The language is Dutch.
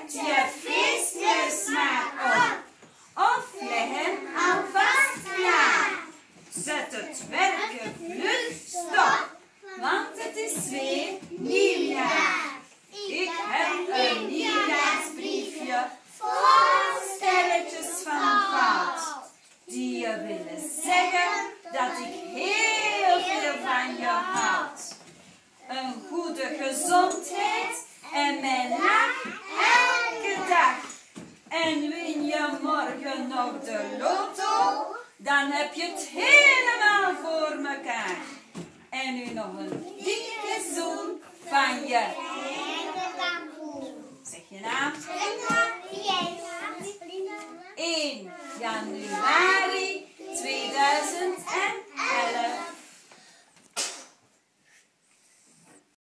Zet je visjes maar op. Of leg hem alvast klaar. Zet het werken vlug stop. Want het is weer nieuwjaar. Ik heb een nieuwjaarsbriefje vol sterretjes van goud. Die je willen zeggen dat ik heel veel van je houd. Een goede gezondheid en mijn lach elke dag. En win je morgen nog de loto, dan heb je het helemaal voor mekaar. En nu nog een dikke zoen van je. Zeg je naam? 1 januari.